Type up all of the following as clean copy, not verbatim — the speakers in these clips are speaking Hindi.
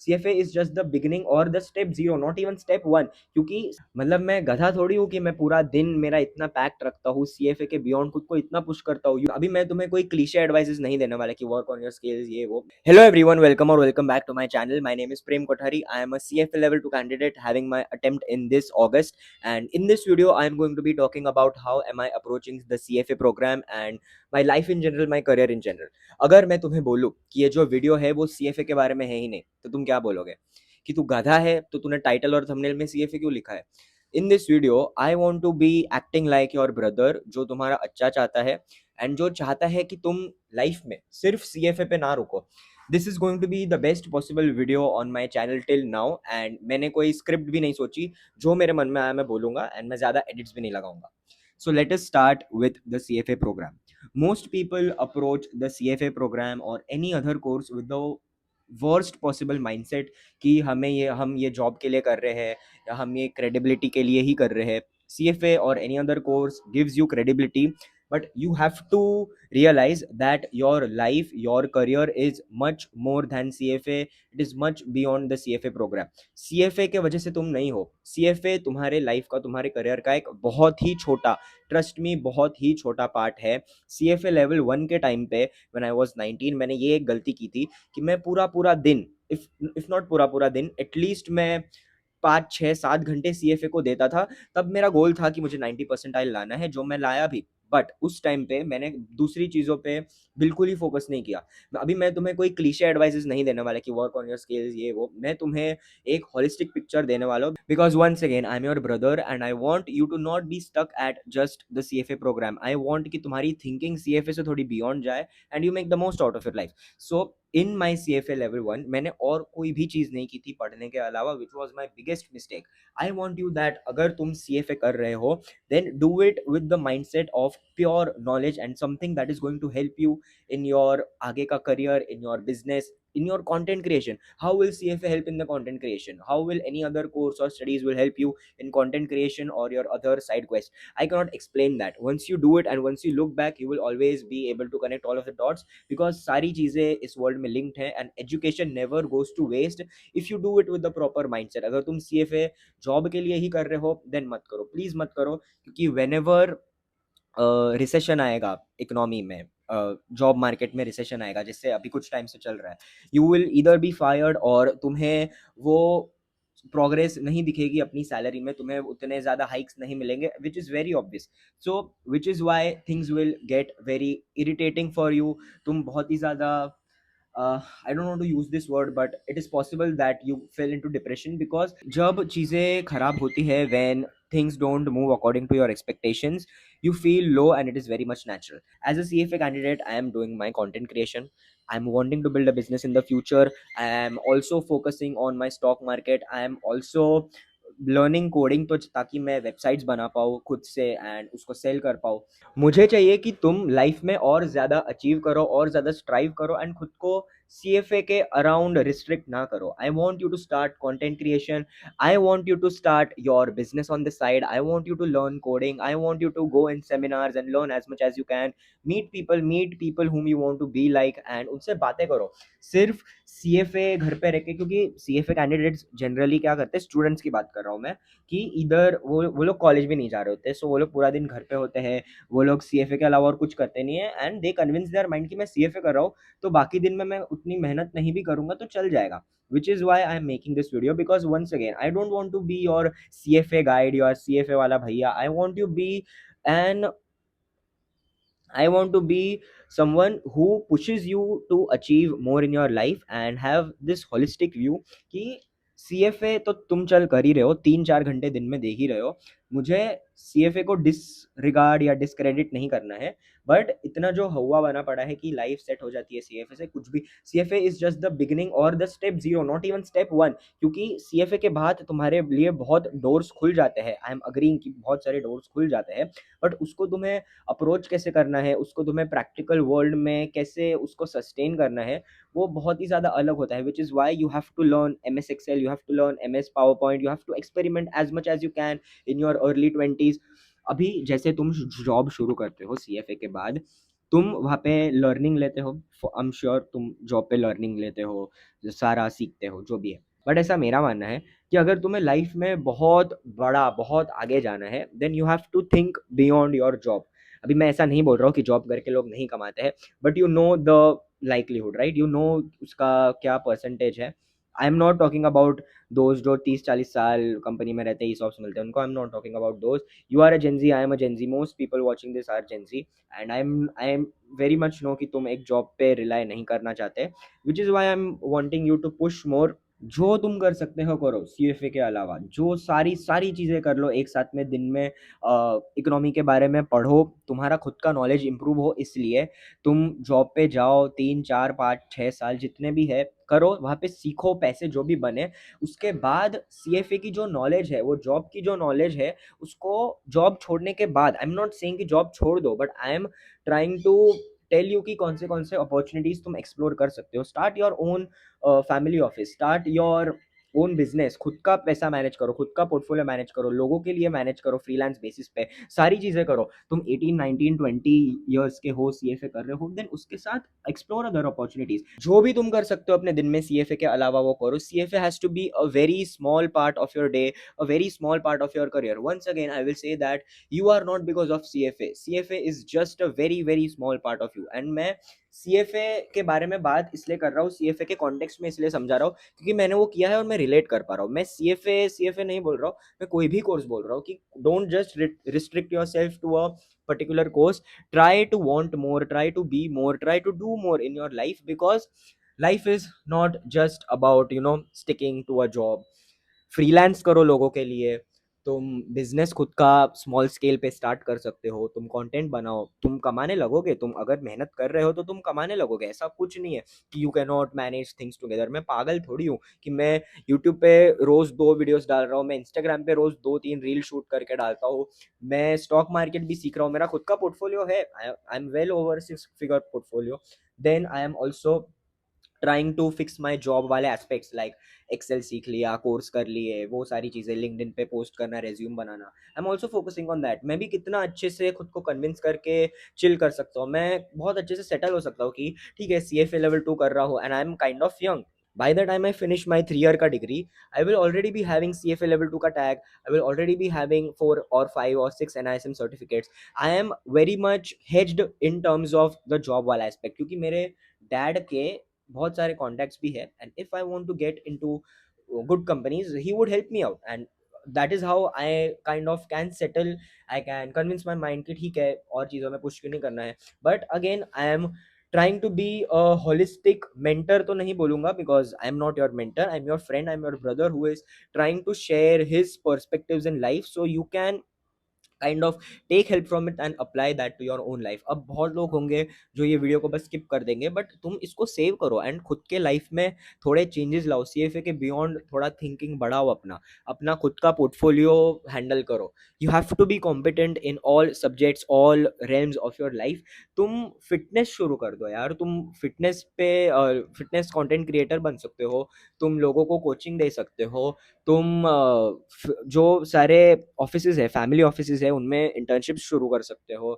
CFA is just the beginning और the step zero, not even step one. क्योंकि मतलब मैं गधा थोड़ी हूँ कि मैं पूरा दिन मेरा इतना पैक्ट रखता हूँ, CFA के बियॉन्ड खुद को इतना पुश करता हूँ। अभी मैं तुम्हें कोई क्लीशे एडवाइसेस नहीं देने वाला कि वर्क ऑन योर स्किल्स ये वो। Hello everyone, welcome back to my channel. My name is Prem Kothari. I am a CFA level 2 candidate having my attempt in this August, and in this video I am going to be talking about how am I approaching the CFA program and my life in general, my career in general। अगर मैं तुम्हें बोलूँ कि ये जो वीडियो है वो CFA के बारे में है ही नहीं, तो तुम क्या बोलोगे? कि तू गधा है तो तूने टाइटल और थंबनेल में CFA क्यों लिखा है? In this video I want to be acting like your brother, जो तुम्हारा अच्छा चाहता है एंड जो चाहता है कि तुम लाइफ में सिर्फ CFA पे ना रुको। This is going to be the best possible video on my channel till now, and मैंने कोई स्क्रिप्ट भी नहीं सोची, जो मेरे मन में आया मैं बोलूंगा, एंड मैं ज़्यादा एडिट्स भी नहीं लगाऊंगा। So let us start with the CFA program. Most people approach the CFA program or any other course with the worst possible mindset कि हम ये जॉब के लिए कर रहे हैं या हम ये क्रेडिबिलिटी के लिए ही कर रहे हैं। CFA or any other course gives you credibility, but you have to realize that your life, your career is much more than CFA. It is much beyond the CFA program. CFA के वजह से तुम नहीं हो। CFA तुम्हारे लाइफ का, तुम्हारे करियर का एक बहुत ही छोटा, ट्रस्ट मी, बहुत ही छोटा पार्ट है। CFA लेवल 1 के टाइम पे व्हेन आई वाज 19, मैंने ये एक गलती की थी कि मैं पूरा पूरा दिन, इफ नॉट पूरा पूरा दिन, एटलीस्ट मैं 5 6 7 घंटे CFA को देता था। तब मेरा गोल था कि मुझे 90% लाना है, जो मैं लाया भी। बट उस टाइम पे मैंने दूसरी चीज़ों पे बिल्कुल ही फोकस नहीं किया। अभी मैं तुम्हें कोई क्लीशे एडवाइसेस नहीं देने वाला कि वर्क ऑन योर स्किल्स ये वो। मैं तुम्हें एक होलिस्टिक पिक्चर देने वाला हूँ, because once again I am your brother and I want you to not be stuck at just the CFA programme. I want कि तुम्हारी थिंकिंग CFA से थोड़ी बियॉन्ड जाए and you make the most out of your life. So in my CFA level 1 मैंने और कोई भी चीज़ नहीं की थी पढ़ने के अलावा, which was my biggest mistake. I want you that अगर तुम CFA कर रहे हो, then do it with the mindset of pure knowledge and something that is going to help you in your आगे का career, in your business, in your content creation. How will CFA help in the content creation? How will any other course or studies will help you in content creation or your other side quest? I cannot explain that. Once you do it and once you look back, you will always be able to connect all of the dots, because सारी चीज़ें इस वर्ल्ड में लिंक्ड है and education never goes to waste if you do it with the proper mindset। अगर तुम CFA जॉब के लिए ही कर रहे हो, देन मत करो, प्लीज मत करो। क्योंकि वेन एवर रिसेशन आएगा इकोनॉमी में, जॉब मार्केट में रिसेशन आएगा, जिससे अभी कुछ टाइम से चल रहा है, you will either be fired और तुम्हें वो प्रोग्रेस नहीं दिखेगी अपनी सैलरी में, तुम्हें उतने ज़्यादा हाइक्स नहीं मिलेंगे, which is very obvious. So which is why things will get very irritating for you. तुम बहुत ही ज़्यादा, I don't want to use this word, but it is possible that you fell into depression, because जब चीज़ें खराब होती है, when things don't move according to your expectations, you feel low and it is very much natural. As a CFA candidate, I am doing my content creation. I'm wanting to build a business in the future. I am also focusing on my stock market. I am also learning coding, तो ताकि मैं वेबसाइट्स बना पाऊँ खुद से एंड उसको सेल कर पाऊँ। मुझे चाहिए कि तुम लाइफ में और ज़्यादा अचीव करो और ज़्यादा स्ट्राइव करो एंड खुद को CFA के अराउंड रिस्ट्रिक्ट ना करो। I want you to start content creation. I want you to start your business on the side. I want you to learn coding. I want you to go in seminars and learn as much as you can. Meet people whom you want to be like and उनसे बातें करो। सिर्फ CFA घर पे रह के, क्योंकि CFA कैंडिडेट्स जनरली क्या करते हैं, स्टूडेंट्स की बात कर रहा हूँ मैं, कि इधर वो लोग कॉलेज भी नहीं जा रहे होते, सो वो लोग पूरा दिन घर पे होते हैं, वो लोग CFA के अलावा और कुछ करते नहीं है, and they convince their mind कि मैं CFA कर रहा हूँ तो बाकी दिन में मैं उतनी मेहनत नहीं भी करूंगा तो चल जाएगा। Which is why I am making this video, because once again I don't want to be your CFA guide, your CFA वाला भैया। An I want to be someone who pushes you to achieve more in your life and have this holistic view कि CFA तो तुम चल कर ही रहे हो, 3 4 घंटे दिन में दे ही रहे हो। मुझे CFA को डिसरिगार्ड या डिसक्रेडिट नहीं करना है, बट इतना जो हवा बना पड़ा है कि लाइफ सेट हो जाती है CFA से, कुछ भी। CFA is just the beginning और the step zero, not even step one. क्योंकि CFA के बाद तुम्हारे लिए बहुत डोर्स खुल जाते हैं। आई एम अग्रीइंग कि बहुत सारे डोर्स खुल जाते हैं, बट उसको तुम्हें अप्रोच कैसे करना है, उसको तुम्हें प्रैक्टिकल वर्ल्ड में कैसे उसको सस्टेन करना है, वो बहुत ही ज़्यादा अलग होता है। Which is why you have to learn MS Excel, you have to learn MS PowerPoint, you have to experiment as much as you can in your early 20s। अभी जैसे तुम जॉब शुरू करते हो CFA के बाद, तुम वहाँ पे लर्निंग लेते हो, आई एम श्योर तुम जॉब पे लर्निंग लेते हो, सारा सीखते हो जो भी है। बट ऐसा मेरा मानना है कि अगर तुम्हें लाइफ में बहुत बड़ा, बहुत आगे जाना है, then you have to think beyond your job. अभी मैं ऐसा नहीं बोल रहा हूँ कि जॉब करके लोग नहीं कमाते हैं, but you know the livelihood, right? You know उसका क्या परसेंटेज है। I am not talking about दोस्त जो 30-40 साल कंपनी में रहते हैं, ESOPs मिलते हैं उनको, I am not talking about दोस्त। You are a Gen Z, I am a Gen Z, most people watching this are Gen Z, and I am very much know कि तुम एक जॉब पे रिलाई नहीं करना चाहते, which is why I am wanting you to push more. जो तुम कर सकते हो करो, CFA के अलावा जो सारी सारी चीज़ें कर लो एक साथ में। दिन में इकोनॉमी के बारे में पढ़ो, तुम्हारा खुद का नॉलेज इंप्रूव हो, इसलिए तुम जॉब पे जाओ, 3 4 5 6 साल जितने भी है करो, वहाँ पे सीखो, पैसे जो भी बने। उसके बाद CFA की जो नॉलेज है, वो जॉब की जो नॉलेज है, उसको जॉब छोड़ने के बाद, आई एम नॉट सेइंग कि जॉब छोड़ दो, but I am trying to tell you कि कौन से अपॉर्चुनिटीज तुम एक्सप्लोर कर सकते हो। Start your own family office, start your own business, खुद का पैसा मैनेज करो, खुद का पोर्टफोलियो मैनेज करो, लोगों के लिए मैनेज करो, फ्रीलांस बेसिस पे सारी चीजें करो। तुम 18 19 20 ईयर्स के हो, CFA कर रहे हो, देन उसके साथ एक्सप्लोर अदर अपॉर्चुनिटीज। जो भी तुम कर सकते हो अपने दिन में CFA के अलावा वो करो। CFA has to be a very small part of your day, a very small part of your career. Once again, I will say that you are not because of CFA. CFA is just a very very small part of you. And मैं CFA के बारे में बात इसलिए कर रहा हूँ, CFA के कॉन्टेक्स्ट में इसलिए समझा रहा हूँ क्योंकि मैंने वो किया है और मैं रिलेट कर पा रहा हूँ। मैं CFA नहीं बोल रहा हूँ, मैं कोई भी कोर्स बोल रहा हूँ कि don't just restrict yourself to a particular course. Try to want more, try to be more, try to do more in your life, because life is not just about sticking to a job. Freelance करो लोगों के लिए, तुम बिजनेस खुद का स्मॉल स्केल पे स्टार्ट कर सकते हो, तुम कंटेंट बनाओ, तुम कमाने लगोगे। तुम अगर मेहनत कर रहे हो तो तुम कमाने लगोगे। ऐसा कुछ नहीं है कि you can not manage things together. मैं पागल थोड़ी हूँ कि मैं यूट्यूब पे रोज 2 वीडियोस डाल रहा हूँ, मैं इंस्टाग्राम पे रोज 2 3 रील शूट करके डालता हूँ, मैं स्टॉक मार्केट भी सीख रहा हूँ, मेरा खुद का पोर्टफोलियो है, I am well over 6 figure portfolio. Then I am also trying to fix my job वाले एस्पेक्ट्स, लाइक एक्सेल सीख लिया, कोर्स कर लिए, वो सारी चीज़ें, लिंक्डइन पे पोस्ट करना, resume banana. I am also focusing on that. मैं भी कितना अच्छे से खुद को कन्विंस करके चिल कर सकता हूँ, मैं बहुत अच्छे से सेटल हो सकता हूँ कि ठीक है CFA लेवल 2 कर रहा हूँ and I am kind of young. By the time I finish my 3 year का degree, I will already be having CFA level 2 का tag. I will already be having 4 or 5 or 6 NISM certificates. I am very much hedged in terms of the job वाला aspect, क्योंकि मेरे डैड के बहुत सारे कॉन्टैक्ट्स भी है, and if I want to get into good companies he would help me out, and that is how I kind of can settle. I can convince my mind कि ठीक है और चीज़ों में पुश क्यों नहीं करना है। But again I am trying to be a holistic mentor, तो नहीं बोलूंगा because I am not your mentor, I am your friend, I am your brother who is trying to share his perspectives in life, so you can kind of take help from it and apply that to your own life. अब बहुत लोग होंगे जो ये वीडियो को बस स्किप कर देंगे, बट तुम इसको सेव करो एंड खुद के लाइफ में थोड़े चेंजेस लाओ। CFA के बियॉन्ड थोड़ा थिंकिंग बढ़ाओ, अपना अपना खुद का पोर्टफोलियो हैंडल करो। You have to be competent in all subjects, all realms of your life. तुम फिटनेस शुरू कर दो यार, तुम फिटनेस पे फिटनेस कंटेंट क्रिएटर बन सकते हो, तुम लोगों को कोचिंग दे सकते हो, तुम जो सारे ऑफिसेज है, फैमिली ऑफिसेज है, उनमें इंटर्नशिप शुरू कर सकते हो।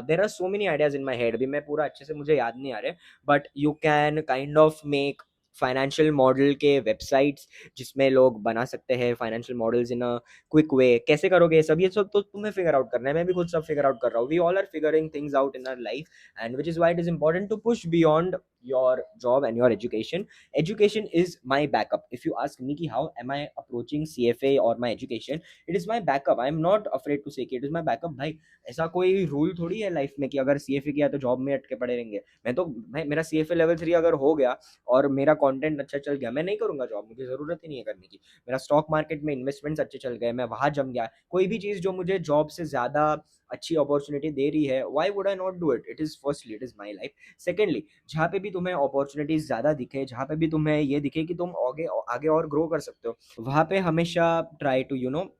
There are so many ideas in my head, भी मैं पूरा अच्छे से मुझे याद नहीं आ रहे, but you can kind of make financial model के वेबसाइट्स जिसमें लोग बना सकते हैं financial models in a quick way. कैसे करोगे ये सब तो तुम्हें फिगर आउट करना है, मैं भी खुद सब फिगर आउट कर रहा हूँ। We all are figuring things out in our life, and which is why it is important to push beyond your job and your education. Education is my backup. If you ask me ki how am I approaching CFA or my education, it is my backup. I am not afraid to say कि it is my backup. भाई ऐसा कोई रूल थोड़ी है लाइफ में कि अगर CFA किया तो जॉब में अटके पड़े रहेंगे। मैं मेरा CFA लेवल 3 अगर हो गया और मेरा कंटेंट अच्छा चल गया, मैं नहीं करूंगा जॉब, मुझे जरूरत ही नहीं है करने की। मेरा स्टॉक मार्केट में इन्वेस्टमेंट्स अच्छे चल गए, मैं वहां जम गया, कोई भी चीज जो मुझे जॉब से ज्यादा अच्छी अपॉर्चुनिटी दे रही है, why would I not do it? It is firstly it is my life. Secondly, जहाँ पे भी तुम्हें अपॉर्चुनिटीज ज्यादा दिखे, जहाँ पे भी तुम्हें ये दिखे कि तुम आगे आगे और ग्रो कर सकते हो, वहाँ पे हमेशा try to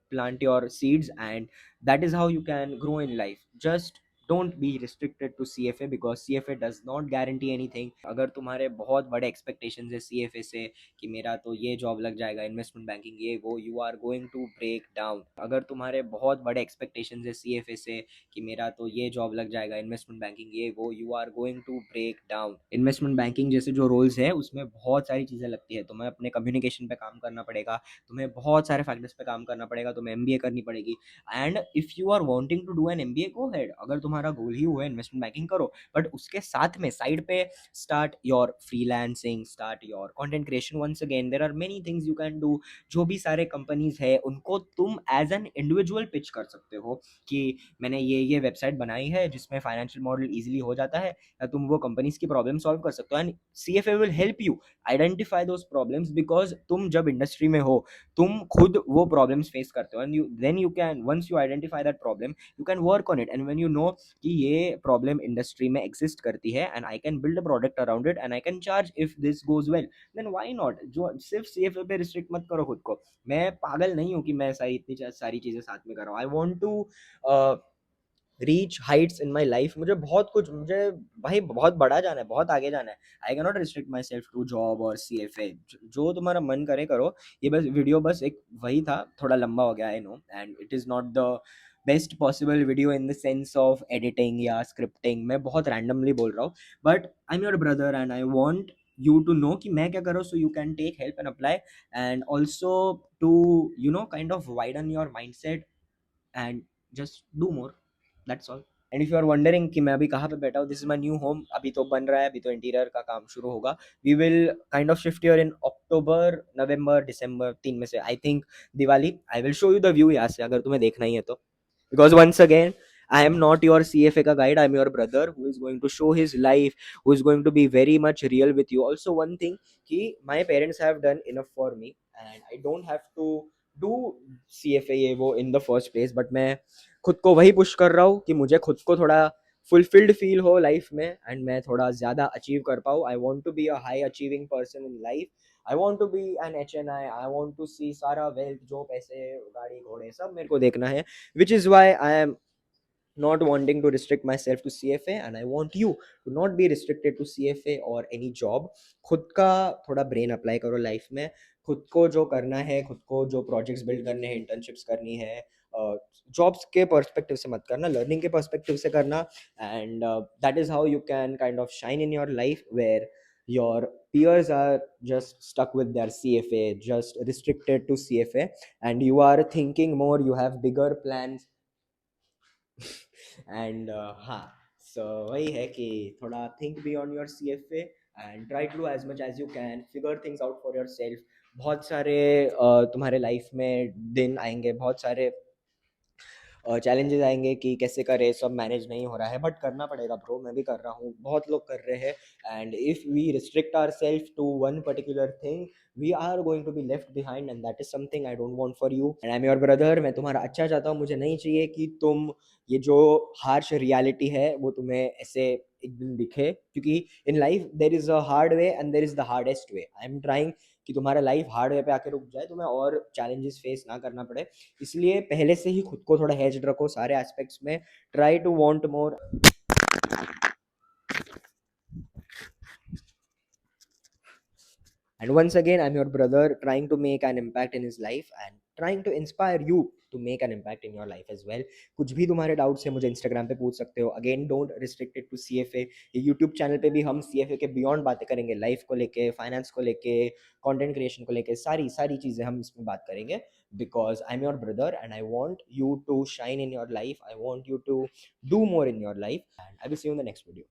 plant your seeds, and that is how you can grow in life. Just don't be restricted to CFA because CFA does not guarantee anything. अगर तुम्हारे बहुत बड़े एक्सपेक्टेशंस है CFA से कि मेरा तो ये जॉब लग जाएगा, इन्वेस्टमेंट बैंकिंग ये वो, you are going to break down. अगर तुम्हारे बहुत बड़े एक्सपेक्टेशंस है CFA से कि मेरा तो ये जॉब लग जाएगा, इन्वेस्टमेंट बैंकिंग ये वो, you are going to break down. Investment banking जैसे जो रोल्स है उसमें बहुत सारी चीज़ें लगती है, तुम्हें अपने कम्युनिकेशन पे काम करना पड़ेगा, तुम्हें बहुत सारे फैक्टर्स पे काम करना पड़ेगा, तुम्हें MBA करनी पड़ेगी। And if you are wanting to do an MBA, go ahead. अगर तुम्हारा गोल ही हुआ है इन्वेस्टमेंट बैंकिंग, करो, बट उसके साथ में साइड पे start your freelancing, start your content creation. Once again there are many things you can do. जो भी सारे कंपनीज है उनको तुम एज एन इंडिविजुअल पिच कर सकते हो कि मैंने ये वेबसाइट बनाई है जिसमें फाइनेंशियल मॉडल इजीली हो जाता है, या तुम वो कंपनीज की प्रॉब्लम सॉल्व कर सकते हो। And CFA will help you identify those problems, because तुम जब इंडस्ट्री में हो तुम खुद वो प्रॉब्लम्स फेस करते हो, and you then you can, once you identify that problem, you can work on it. And when you know कि ये प्रॉब्लम इंडस्ट्री में एग्जिस्ट करती है and I can build a product around it and I can charge if this goes well, then why not. जो सिर्फ CFA पे रिस्ट्रिक्ट मत करो खुद को। मैं पागल नहीं हूँ कि मैं इतनी सारी चीजें साथ में कर रहा हूँ। I want to reach heights in my life. मुझे बहुत कुछ, मुझे भाई बहुत बड़ा जाना है, बहुत आगे जाना है। I can not restrict myself to job और CFA। जो तुम्हारा मन करे करो। ये बस वीडियो बस एक वही था, थोड़ा लंबा हो गया I know, and it is not the best possible video in the sense of editing या स्क्रिप्टिंग। मैं बहुत रैंडमली बोल रहा हूँ, but I am your brother and I want you to know कि मैं क्या कर रहा हूँ, so you can take help and apply, and also to kind of widen your mindset and just do more. That's all. And if you are wondering कि मैं अभी कहाँ पे बैठा हूँ, this is my new home. अभी तो बन रहा है, अभी तो इंटीरियर का काम शुरू होगा। We will kind of shift here in October, November, December, 3 में से I think Diwali. I will show you the view यहाँ से अगर तुम्हें देखना ही है तो, because once again I am not your CFA का guide. I'm your brother who is going to show his life, who is going to be very much real with you. Also, one thing कि my parents have done enough for me and I don't have to do CFA ये वो in the first place. But मैं खुद को वही पुश कर रहा हूँ कि मुझे खुद को थोड़ा फुलफिल्ड फील हो लाइफ में, एंड मैं थोड़ा ज़्यादा अचीव कर पाऊँ। I want to be a high achieving person in life. I want to be an HNI। I want to see सारा वेल्थ, जो पैसे गाड़ी घोड़े सब मेरे को देखना है, which is why I M not wanting to restrict myself to CFA, and I want you to not be restricted to CFA or any job. खुद का थोड़ा ब्रेन अप्लाई करो लाइफ में। खुद को जो करना है, खुद को जो प्रोजेक्ट्स बिल्ड करने हैं, इंटर्नशिप्स करनी है, जॉब्स के पर्सपेक्टिव से मत करना, लर्निंग के पर्सपेक्टिव से करना। And that is how you can kind of shine in your life, where your peers are just stuck with their CFA, just restricted to CFA, and you are thinking more, you have bigger plans। And हाँ, सो वही है कि थोड़ा think beyond your CFA and try to do as much as you can, figure things out for yourself. बहुत सारे तुम्हारे लाइफ में दिन आएंगे, बहुत सारे चैलेंजेस आएंगे कि कैसे करें, सब मैनेज नहीं हो रहा है, बट करना पड़ेगा ब्रो। मैं भी कर रहा हूँ, बहुत लोग कर रहे हैं। And if we restrict our self to one particular thing, we are going to be left behind, and that is something I don't want for you. And I am your brother. मैं तुम्हारा अच्छा चाहता हूँ। मुझे नहीं चाहिए कि तुम ये जो हार्श रियलिटी है वो तुम्हें ऐसे एक दिन दिखे, क्योंकि in life there is a hard way and there is the hardest way. I am trying कि तुम्हारा लाइफ हार्ड वे पे आके रुक जाए, तुम्हें और चैलेंजेस फेस ना करना पड़े। इसलिए पहले से ही खुद को थोड़ा हेज्ड रखो सारे एस्पेक्ट्स में। Try to want more. And once again, I'm your brother trying to make an impact in his life and trying to inspire you to make an impact in your life as well. कुछ भी तुम्हारे डाउट्स है मुझे इंस्टाग्राम पे पूछ सकते हो। Again don't restrict it to CFA। ये यूट्यूब चैनल पे भी हम CFA के बियॉन्ड बातें करेंगे, लाइफ को लेके, फाइनेंस को लेके, कंटेंट क्रिएशन को लेके, सारी सारी चीज़ें हम इसमें बात करेंगे। Because I am your brother and I want you to shine in your life, I want you to do more in your life, and I will see you in the next video.